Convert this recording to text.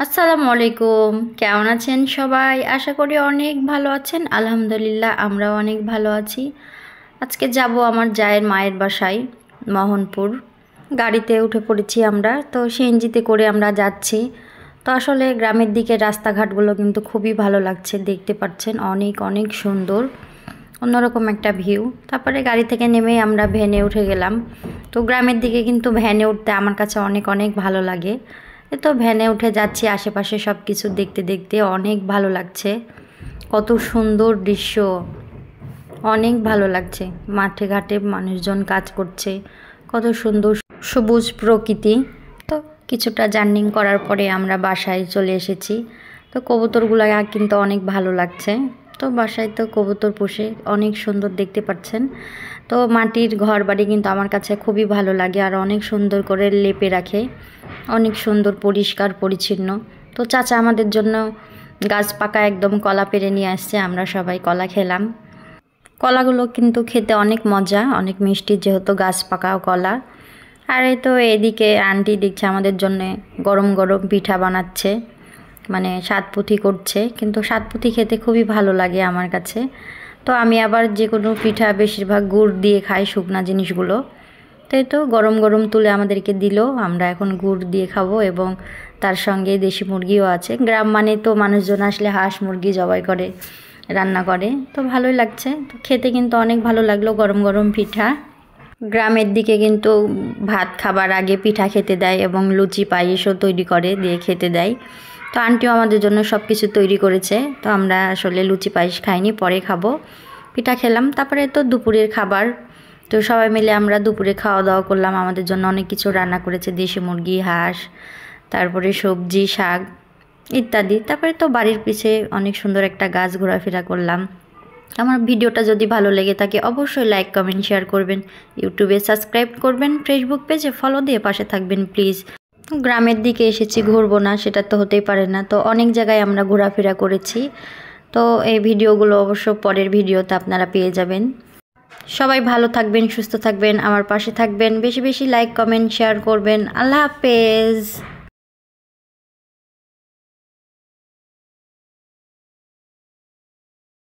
আসসালামু আলাইকুম। কেমন আছেন সবাই? আশা করি অনেক ভালো আছেন। আলহামদুলিল্লাহ আমরাও অনেক ভালো আছি। আজকে যাব আমার জায়ের মায়ের বাসায় মোহনপুর। গাড়িতে উঠে পড়েছি আমরা, তো সিএনজিতে করে আমরা যাচ্ছি। তো আসলে গ্রামের দিকে রাস্তাঘাটগুলো কিন্তু খুবই ভালো লাগছে, দেখতে পাচ্ছেন অনেক অনেক সুন্দর, অন্যরকম একটা ভিউ। তারপরে গাড়ি থেকে নেমেই আমরা ভ্যানে উঠে গেলাম। তো গ্রামের দিকে কিন্তু ভ্যানে উঠতে আমার কাছে অনেক অনেক ভালো লাগে। তো ভ্যানে উঠে যাচ্ছি, আশেপাশে সব কিছু দেখতে দেখতে অনেক ভালো লাগছে। কত সুন্দর দৃশ্য, অনেক ভালো লাগছে। মাঠে ঘাটে মানুষজন কাজ করছে, কত সুন্দর সবুজ প্রকৃতি। তো কিছুটা জার্নিং করার পরে আমরা বাসায় চলে এসেছি। তো কবুতরগুলো কিন্তু অনেক ভালো লাগছে। তো বাসায় তো কবুতর পুষে অনেক সুন্দর দেখতে পাচ্ছেন। তো মাটির ঘর বাড়ি কিন্তু আমার কাছে খুবই ভালো লাগে, আর অনেক সুন্দর করে লেপে রাখে, অনেক সুন্দর পরিষ্কার পরিচ্ছন্ন। তো চাচা আমাদের জন্য গাছ পাকা একদম কলা পেড়ে নিয়ে আসছে, আমরা সবাই কলা খেলাম। কলাগুলো কিন্তু খেতে অনেক মজা, অনেক মিষ্টি, যেহেতু গাছ পাকা কলা। আর এই তো এদিকে আন্টি দেখছে আমাদের জন্য গরম গরম পিঠা বানাচ্ছে, মানে সাতপুথি করছে। কিন্তু সাতপুথি খেতে খুবই ভালো লাগে আমার কাছে। তো আমি আবার যে কোনো পিঠা বেশিরভাগ গুড় দিয়ে খাই, শুকনা জিনিসগুলো। তো এই তো গরম গরম তুলে আমাদেরকে দিল, আমরা এখন গুড় দিয়ে খাবো, এবং তার সঙ্গে দেশি মুরগিও আছে। গ্রাম মানে তো মানুষজন আসলে হাঁস মুরগি জবাই করে রান্না করে, তো ভালোই লাগছে। তো খেতে কিন্তু অনেক ভালো লাগলো গরম গরম পিঠা। গ্রামের দিকে কিন্তু ভাত খাবার আগে পিঠা খেতে দেয়, এবং লুচি পায়েসও তৈরি করে দিয়ে খেতে দেয়। তো আন্টিও আমাদের জন্য সব কিছু তৈরি করেছে। তো আমরা আসলে লুচি পায়েস খাইনি, পরে খাবো। পিঠা খেলাম, তারপরে তো দুপুরের খাবার। তো সবাই মিলে আমরা দুপুরে খাওয়া দাওয়া করলাম। আমাদের জন্য অনেক কিছু রান্না করেছে, দেশি মুরগি, হাঁস, তারপরে সবজি, শাক ইত্যাদি। তারপরে তো বাড়ির পিছে অনেক সুন্দর একটা গাছ, ঘোরাফেরা করলাম। আমার ভিডিওটা যদি ভালো লেগে থাকে অবশ্যই লাইক কমেন্ট শেয়ার করবেন, ইউটিউবে সাবস্ক্রাইব করবেন, ফেসবুক পেজে ফলো দিয়ে পাশে থাকবেন প্লিজ। গ্রামের দিকে এসেছি, ঘুরবো না সেটা তো হতেই পারে না। তো অনেক জায়গায় আমরা ঘোরাফেরা করেছি। তো এই ভিডিওগুলো অবশ্য পরের ভিডিওতে আপনারা পেয়ে যাবেন। সবাই ভালো থাকবেন, সুস্থ থাকবেন, আমার পাশে থাকবেন, বেশি বেশি লাইক কমেন্ট শেয়ার করবেন। আল্লাহ হাফেজ।